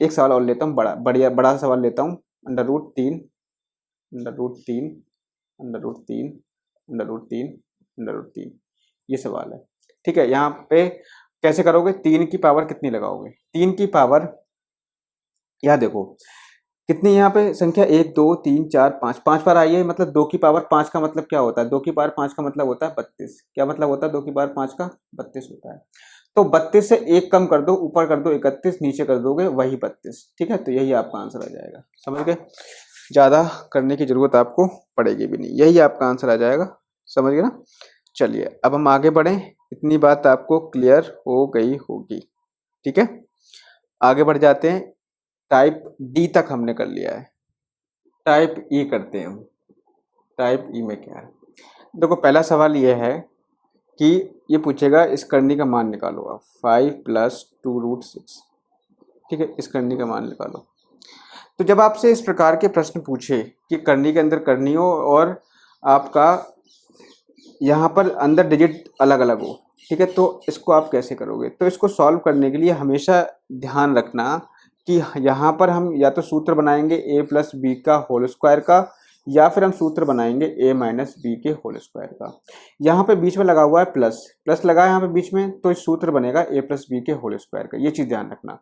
एक सवाल और लेता हूँ, बड़ा सवाल लेता हूँ। Under root 3 under root 3 under root 3 under root 3 under root 3, ये सवाल है। ठीक है, यहाँ पे कैसे करोगे? 3 की पावर कितनी लगाओगे? 3 की पावर, यहाँ देखो कितनी यहाँ पे संख्या 1 2 3 4 5, 5 बार आई है, मतलब 2 की पावर 5 का मतलब क्या होता है? 2 की पावर 5 का मतलब होता है 32। क्या मतलब होता है 2 की पावर 5 का? 32 होता है। तो 32 से एक कम कर दो, ऊपर कर दो 31, नीचे कर दोगे वही 32। ठीक है, तो यही आपका आंसर आ जाएगा। समझ गए? ज्यादा करने की जरूरत आपको पड़ेगी भी नहीं, यही आपका आंसर आ जाएगा। समझ गए ना? चलिए अब हम आगे बढ़े, इतनी बात आपको क्लियर हो गई होगी। ठीक है, आगे बढ़ जाते हैं। टाइप डी तक हमने कर लिया है, टाइप ई करते हैं हम। टाइप ई में क्या है? देखो पहला सवाल ये है कि ये पूछेगा इस करनी का मान निकालो आप, 5 + 2√6। ठीक है, इस करनी का मान निकालो। तो जब आपसे इस प्रकार के प्रश्न पूछे कि करनी के अंदर करनी हो और आपका यहाँ पर अंदर डिजिट अलग अलग हो, ठीक है, तो इसको आप कैसे करोगे? तो इसको सॉल्व करने के लिए हमेशा ध्यान रखना कि यहाँ पर हम या तो सूत्र बनाएंगे a + b का होल स्क्वायर का, या फिर हम सूत्र बनाएंगे a - b के होल स्क्वायर का। यहाँ पे बीच में लगा हुआ है प्लस, प्लस लगा है यहाँ पे बीच में, तो इस सूत्र बनेगा a + b के होल स्क्वायर का। ये चीज़ ध्यान रखना।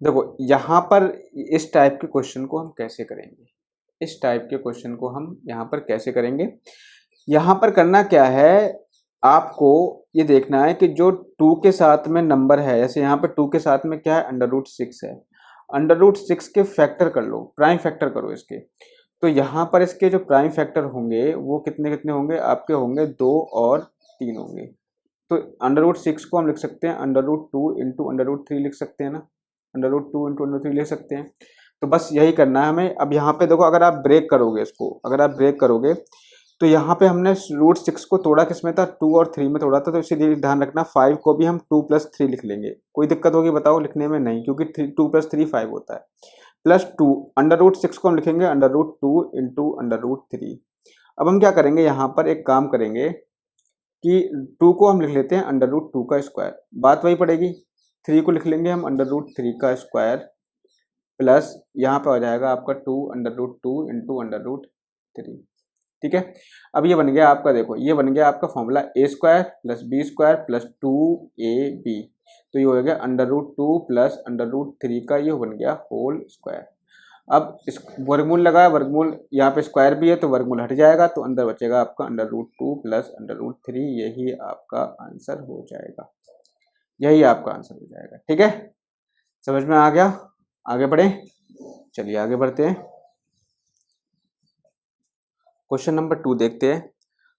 देखो यहाँ पर इस टाइप के क्वेश्चन को हम कैसे करेंगे? इस टाइप के क्वेश्चन को हम यहाँ पर कैसे करेंगे? यहाँ पर करना क्या है, आपको ये देखना है कि जो 2 के साथ में नंबर है, जैसे यहाँ पे 2 के साथ में क्या है? √6 है। √6 के फैक्टर कर लो, प्राइम फैक्टर करो इसके। तो यहाँ पर इसके जो प्राइम फैक्टर होंगे वो कितने कितने होंगे? आपके होंगे 2 और 3 होंगे। तो √6 को हम लिख सकते हैं √2 × √3 लिख सकते हैं ना, √2 × √3 लिख सकते हैं। तो बस यही करना है हमें। अब यहाँ पे देखो, अगर आप ब्रेक करोगे इसको, अगर आप ब्रेक करोगे तो यहाँ पे हमने √6 को तोड़ा किस में था? 2 और 3 में तोड़ा था। तो इसीलिए ध्यान रखना 5 को भी हम 2 + 3 लिख लेंगे। कोई दिक्कत होगी बताओ लिखने में? नहीं, क्योंकि 2 + 3 5 होता है। +2 √6 को हम लिखेंगे √2 × √3। अब हम क्या करेंगे, यहाँ पर एक काम करेंगे कि 2 को हम लिख लेते हैं √2 का स्क्वायर, बात वही पड़ेगी। 3 को लिख लेंगे हम √3 का स्क्वायर, प्लस यहाँ पे हो जाएगा आपका 2 √2 × √3। ठीक है, अब ये बन गया आपका, देखो ये बन गया आपका फॉर्मूला a² + b² + 2ab। तो ये हो गया √2 + √3 का, ये बन गया होल स्क्वायर। अब इस वर्गमूल लगा, वर्गमूल यहाँ पे स्क्वायर भी है तो वर्गमूल हट जाएगा, तो अंदर बचेगा आपका √2 + √3। यही आपका आंसर हो जाएगा, यही आपका आंसर हो जाएगा। ठीक है, समझ में आ गया? आगे बढ़े, चलिए आगे बढ़ते हैं। क्वेश्चन नंबर 2 देखते हैं।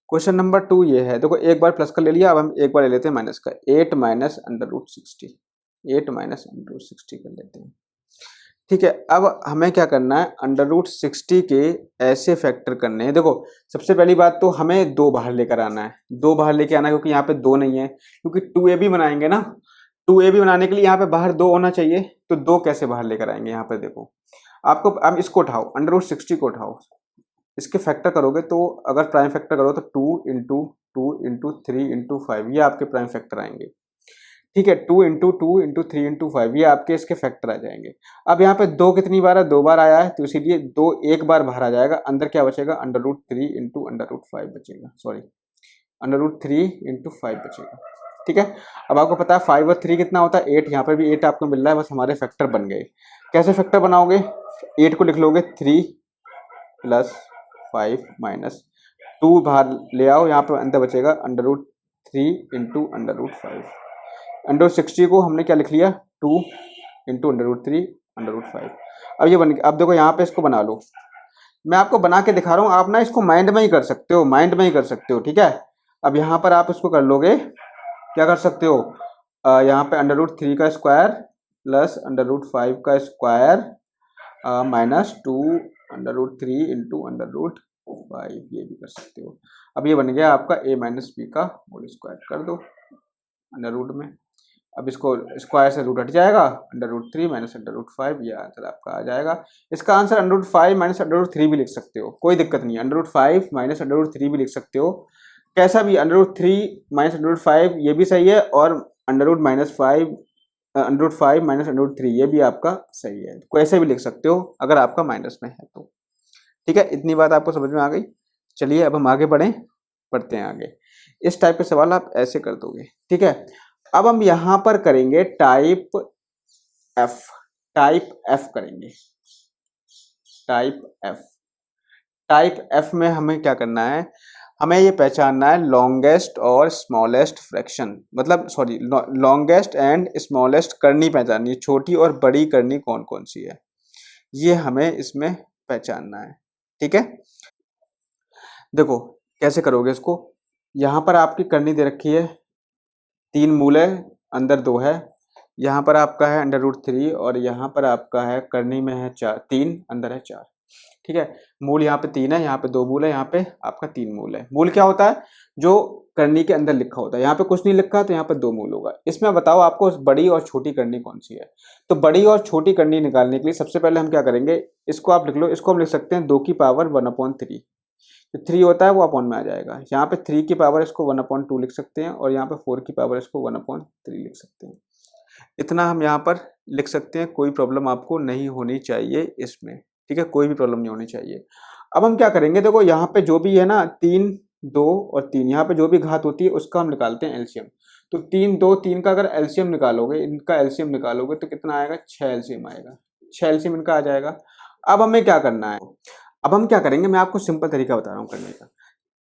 क्वेश्चन नंबर 2 ये है, देखो एक बार प्लस का ले लिया, अब हम एक बार ले लेते हैं माइनस का। 8 - √60, 8 - √60 कर लेते हैं। ठीक है, अब हमें क्या करना है, √60 के ऐसे फैक्टर करने हैं। देखो सबसे पहली बात तो हमें 2 बाहर लेकर आना है, 2 बाहर लेके आना है, क्योंकि यहाँ पे 2 नहीं है, क्योंकि 2ab बनाएंगे ना, 2ab बनाने के लिए यहाँ पे बाहर 2 होना चाहिए। तो 2 कैसे बाहर लेकर आएंगे, यहाँ पे देखो आपको, अब इसको उठाओ, √60 को उठाओ, इसके फैक्टर करोगे तो अगर प्राइम फैक्टर करो तो 2 × 2 × 3 × 5 ये आपके प्राइम फैक्टर आएंगे। ठीक है, 2 × 2 × 3 × 5 ये आपके इसके फैक्टर आ जाएंगे। अब यहाँ पे 2 कितनी बार है, 2 बार आया है, तो इसीलिए 2 एक बार बाहर आ जाएगा, अंदर क्या बचेगा, √3 × √5 बचेगा, सॉरी √3 × 5 बचेगा। ठीक है, अब आपको पता है 5 और 3 कितना होता है, 8, यहाँ पे भी 8 आपको मिल रहा है, बस हमारे फैक्टर बन गए। कैसे फैक्टर बनाओगे, 8 को लिख लोगे 3 + 5 - 2 बाहर ले आओ, यहाँ पे अंदर बचेगा √3 × √5। √60 को हमने क्या लिख लिया, 2 × √3 √ 5। अब ये बन गया। अब देखो यहाँ पे इसको बना लो, मैं आपको बना के दिखा रहा हूँ, आप ना इसको माइंड में ही कर सकते हो, माइंड में ही कर सकते हो। ठीक है, अब यहाँ पर आप इसको कर लोगे, क्या कर सकते हो, यहाँ पे √3 का स्क्वायर प्लस √5 का स्क्वायर -2 √3 × √5 ये भी कर सकते हो। अब ये बन गया आपका a - b का होल स्क्वायर, कर दो अंडर में। अब इसको स्क्वायर से रूट हट जाएगा, √3 - √5 ये आंसर आपका आ जाएगा। इसका आंसर √5 - √3 भी लिख सकते हो, कोई दिक्कत नहीं है, √5 - √3 भी लिख सकते हो, कैसा भी, √3 - √5 ये भी सही है, और √5 - √3 ये भी आपका सही है, कोई ऐसे भी लिख सकते हो अगर आपका माइनस में है तो। ठीक है, इतनी बात आपको समझ में आ गई। चलिए अब हम आगे पढ़ते हैं आगे। इस टाइप के सवाल आप ऐसे कर दोगे। ठीक है, अब हम यहां पर करेंगे टाइप एफ करेंगे, टाइप एफ में हमें क्या करना है, हमें ये पहचानना है लॉन्गेस्ट और स्मॉलेस्ट फ्रैक्शन, मतलब सॉरी लॉन्गेस्ट एंड स्मॉलेस्ट करनी पहचाननी है, छोटी और बड़ी करनी कौन कौन सी है, ये हमें इसमें पहचानना है। ठीक है, देखो कैसे करोगे इसको, यहां पर आपकी करनी दे रखी है, 3 मूल है, अंदर 2 है, यहाँ पर आपका है √3 और यहाँ पर आपका है करनी में है 3, अंदर है 4। ठीक है, मूल यहाँ पे 3 है, यहाँ पे 2 मूल है, यहाँ पे आपका 3 मूल है। मूल क्या होता है, जो करनी के अंदर लिखा होता है, यहाँ पे कुछ नहीं लिखा तो यहाँ पे 2 मूल होगा। इसमें बताओ आपको बड़ी और छोटी करनी कौन सी है। तो बड़ी और छोटी करनी निकालने के लिए सबसे पहले हम क्या करेंगे, इसको आप लिख लो, इसको हम लिख सकते हैं 2 की पावर 1/3, जो 3 होता है वो अपॉन में आ जाएगा। यहाँ पे 3 की पावर इसको 1/2 लिख सकते हैं, और यहाँ पे 4 की पावर इसको 1/3 लिख सकते हैं। इतना हम यहाँ पर लिख सकते हैं, कोई प्रॉब्लम आपको नहीं होनी चाहिए इसमें। ठीक है, कोई भी प्रॉब्लम नहीं होनी चाहिए। अब हम क्या करेंगे, देखो यहाँ पे जो भी है ना 3, 2 और 3, यहाँ पे जो भी घात होती है उसका हम निकालते हैं एलसीएम। तो 3, 2, 3 का अगर एलसीएम निकालोगे, इनका एलसीएम निकालोगे तो कितना आएगा, 6 एलसीएम आएगा, 6 एलसीएम इनका आ जाएगा। अब हमें क्या करना है, अब हम क्या करेंगे, मैं आपको सिंपल तरीका बता रहा हूँ करने का।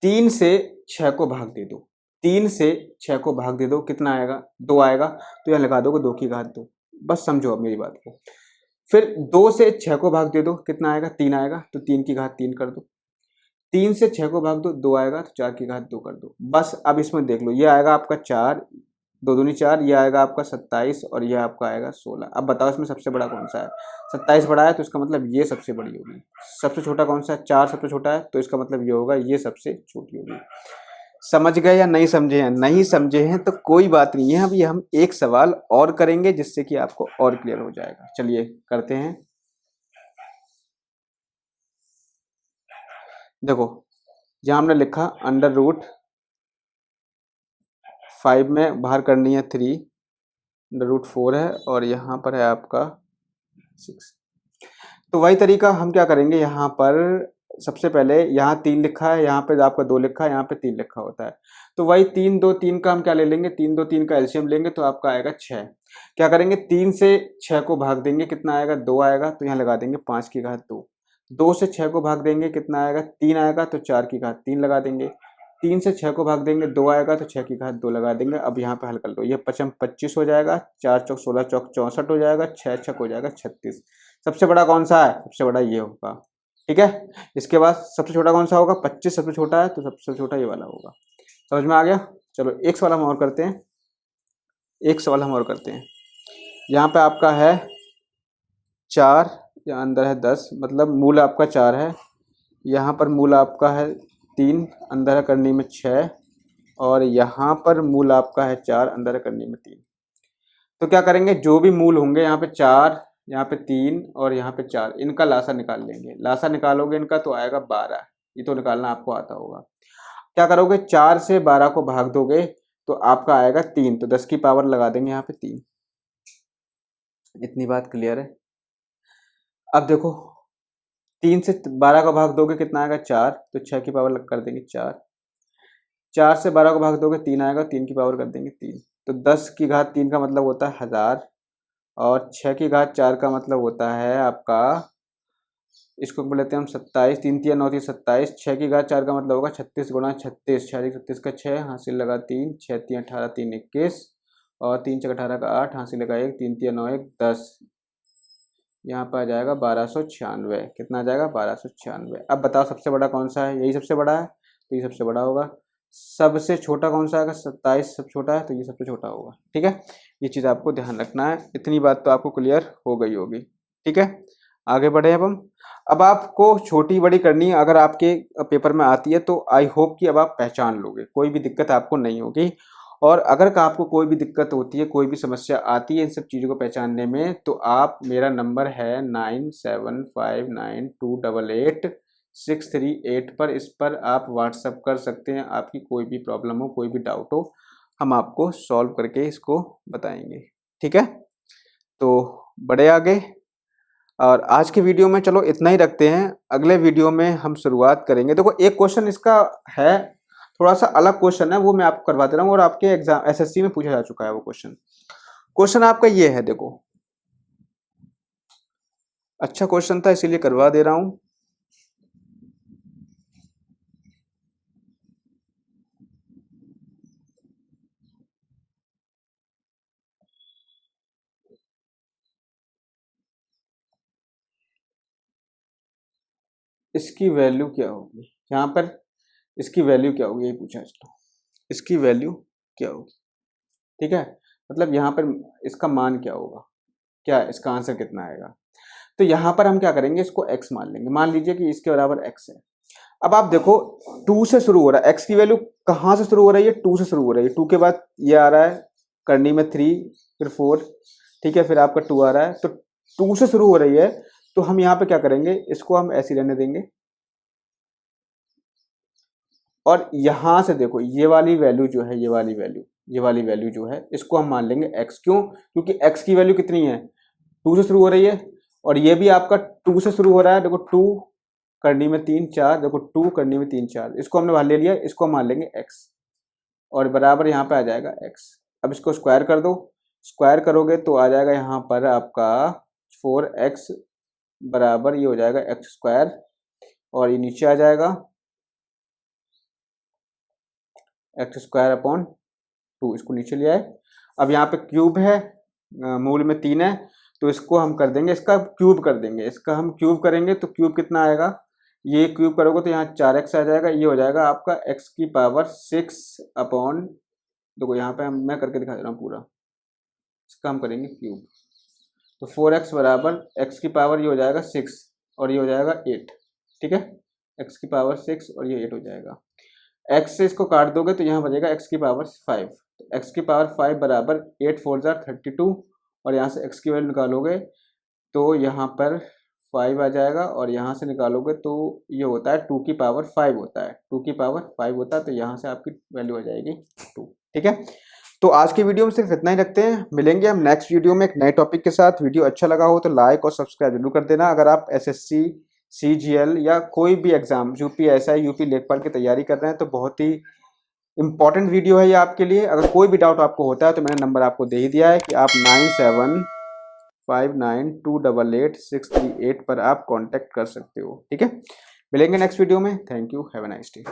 3 से 6 को भाग दे दो, 3 से 6 को भाग दे दो, कितना आएगा, 2 आएगा, तो यहाँ लगा दोगे 2 की घात 2, बस समझो अब मेरी बात को। फिर 2 से 6 को भाग दे दो, कितना आएगा, 3 आएगा, तो 3 की घात 3 कर दो। 3 से 6 को भाग दो, 2 आएगा, तो 4 की घात 2 कर दो। बस अब इसमें देख लो, ये आएगा आपका 4, 2 दूनी 4, ये आएगा आपका 27 और ये आपका आएगा 16। अब बताओ इसमें सबसे बड़ा कौन सा है, 27 बड़ा है तो इसका मतलब ये सबसे बड़ी होगी। सबसे छोटा कौन सा है, 4 सबसे छोटा है, तो इसका मतलब ये होगा ये सबसे छोटी होगी। समझ गए या नहीं समझे हैं, नहीं समझे हैं तो कोई बात नहीं है, अभी हम एक सवाल और करेंगे जिससे कि आपको और क्लियर हो जाएगा। चलिए करते हैं। देखो यहाँ हमने लिखा √5 में बाहर करनी है 3, √4 है और यहाँ पर है आपका 6। तो वही तरीका हम क्या करेंगे, यहाँ पर सबसे पहले यहाँ 3 लिखा है, यहाँ पे आपका 2 लिखा है, यहाँ पे 3 लिखा होता है, तो वही 3, 2, 3 का हम क्या ले लेंगे, 3, 2, 3 का एलसीएम लेंगे तो आपका आएगा 6। क्या करेंगे, 3 से 6 को भाग देंगे, कितना आएगा, 2 आएगा, तो यहाँ लगा देंगे 5 की घात 2। 2 से 6 को भाग देंगे, कितना आएगा, 3 आएगा, तो 4 की घात 3 लगा देंगे। 3 से 6 को भाग देंगे, 2 आएगा, तो 6 की घात 2 लगा देंगे। अब यहाँ पे हल कर लो, ये 5 25 हो जाएगा, 4 चौक 16 चौक 64 हो जाएगा, 6 छक हो जाएगा 36। सबसे बड़ा कौन सा है, सबसे बड़ा ये होगा। ठीक है, इसके बाद सबसे छोटा कौन सा होगा, 25 सबसे छोटा है, तो सबसे छोटा ये वाला होगा। समझ में आ गया। चलो एक सवाल हम और करते हैं, एक सवाल हम और करते हैं। यहाँ पे आपका है 4, यहाँ अंदर है 10, मतलब मूल आपका 4 है। यहाँ पर मूल आपका है 3, अंदर है करनी में 6, और यहाँ पर मूल आपका है 4, अंदर है करनी में 3। तो क्या करेंगे, जो भी मूल होंगे यहाँ पे 4, यहाँ पे 3 और यहाँ पे 4, इनका लासा निकाल लेंगे। लासा निकालोगे इनका तो आएगा 12। ये तो निकालना आपको आता होगा। क्या करोगे, 4 से 12 को भाग दोगे तो आपका आएगा 3, तो 10 की पावर लगा देंगे यहाँ पे 3। इतनी बात क्लियर है। अब देखो 3 से 12 को भाग दोगे कितना आएगा, 4, तो 6 की पावर कर देंगे 4। 4 से 12 को भाग दोगे 3 आएगा, 3 की पावर कर देंगे 3। तो 10 की घात 3 का मतलब होता है 1000, और 6 की घात 4 का मतलब होता है आपका, इसको बोल लेते हैं हम 27, 3 3 9 3 27, 6 की घात 4 का मतलब होगा 36 गुणा 36, 6 36 का 6, हासिल लगा 3, 6 3 18 3 21, और 3 6 18 का 8, हासिल लगा 1, 3 3 9 1 10। यहाँ पर आ जाएगा 1296। कितना आ जाएगा, 1296। अब बताओ सबसे बड़ा कौन सा है, यही सबसे बड़ा है, तो ये सबसे बड़ा होगा। सबसे छोटा कौन सा है, 27 सबसे छोटा है, तो ये सबसे छोटा होगा। ठीक है, ये चीज़ आपको ध्यान रखना है। इतनी बात तो आपको क्लियर हो गई होगी। ठीक है, आगे बढ़े अब हम। अब आपको छोटी बड़ी करनी अगर आपके पेपर में आती है तो आई होप कि अब आप पहचान लोगे, कोई भी दिक्कत आपको नहीं होगी। और अगर आपको कोई भी दिक्कत होती है, कोई भी समस्या आती है इन सब चीज़ों को पहचानने में, तो आप, मेरा नंबर है 9759288638 पर, इस पर आप व्हाट्सअप कर सकते हैं। आपकी कोई भी प्रॉब्लम हो, कोई भी डाउट हो, हम आपको सॉल्व करके इसको बताएंगे। ठीक है, तो बढ़े आगे। और आज के वीडियो में चलो इतना ही रखते हैं, अगले वीडियो में हम शुरुआत करेंगे। देखो एक क्वेश्चन इसका है, थोड़ा सा अलग क्वेश्चन है, वो मैं आपको करवा दे रहा हूँ, और आपके एग्जाम एसएससी में पूछा जा चुका है वो क्वेश्चन। क्वेश्चन आपका ये है, देखो अच्छा क्वेश्चन था इसीलिए करवा दे रहा हूँ। इसकी वैल्यू क्या होगी, यहाँ पर इसकी वैल्यू क्या होगी, यही पूछा। चलो इसकी वैल्यू क्या होगी, ठीक है, मतलब यहाँ पर इसका मान क्या होगा, क्या इसका आंसर कितना आएगा। तो यहाँ पर हम क्या करेंगे, इसको x मान लेंगे। मान लीजिए कि इसके बराबर x है। अब आप देखो 2 से शुरू हो रहा है, x की वैल्यू कहाँ से शुरू हो रही है, 2 से शुरू हो रही है। 2 के बाद ये आ रहा है करनी में 3, फिर 4, ठीक है, फिर आपका 2 आ रहा है। तो 2 से शुरू हो रही है, तो हम यहाँ पे क्या करेंगे, इसको हम ऐसे रहने देंगे। और यहां से देखो ये वाली वैल्यू जो है, ये वाली वैल्यू जो है, इसको हम मान लेंगे x। क्यों, क्योंकि x की वैल्यू कितनी है, 2 से शुरू हो रही है, और ये भी आपका 2 से शुरू हो रहा है। देखो 2 करनी में 3 4, देखो 2 करनी में 3 4, इसको हमने बाहर ले लिया, इसको हम मान लेंगे x, और बराबर यहाँ पे आ जाएगा x। अब इसको स्क्वायर कर दो, स्क्वायर करोगे तो आ जाएगा यहाँ पर आपका 4x बराबर ये हो जाएगा x स्क्वायर, और ये नीचे आ जाएगा एक्स स्क्वायर अपॉन 2, इसको नीचे ले आए। अब यहाँ पे क्यूब है, मूल में 3 है, तो इसको हम कर देंगे, इसका क्यूब कर देंगे। इसका हम क्यूब करेंगे तो क्यूब कितना आएगा, ये क्यूब करोगे तो यहाँ 4x आ जाएगा, ये हो जाएगा आपका x की पावर 6 अपॉन, देखो यहाँ पे मैं करके दिखा दे रहा हूँ पूरा, इसका हम करेंगे क्यूब। तो 4x बराबर x की पावर ये हो जाएगा 6, और ये हो जाएगा 8, ठीक है, x की पावर 6 और ये 8 हो जाएगा। x से इसको काट दोगे तो यहाँ बचेगा x की पावर 5, तो x की पावर 5 बराबर 8 4 32, और यहाँ से x की वैल्यू निकालोगे तो यहाँ पर 5 आ जाएगा, और यहाँ से निकालोगे तो ये होता है 2 की पावर 5 होता है, 2 की पावर 5 होता है, तो यहाँ से आपकी वैल्यू आ जाएगी 2। ठीक है, तो आज की वीडियो में सिर्फ इतना ही रखते हैं, मिलेंगे हम नेक्स्ट वीडियो में एक नए टॉपिक के साथ। वीडियो अच्छा लगा हो तो लाइक और सब्सक्राइब जरूर कर देना। अगर आप एसएससी CGL या कोई भी एग्जाम UPSI UP लेखपाल की तैयारी कर रहे हैं तो बहुत ही इंपॉर्टेंट वीडियो है ये आपके लिए। अगर कोई भी डाउट आपको होता है तो मैंने नंबर आपको दे ही दिया है कि आप 9759288638 पर आप कांटेक्ट कर सकते हो। ठीक है, मिलेंगे नेक्स्ट वीडियो में। Thank you, have a nice day.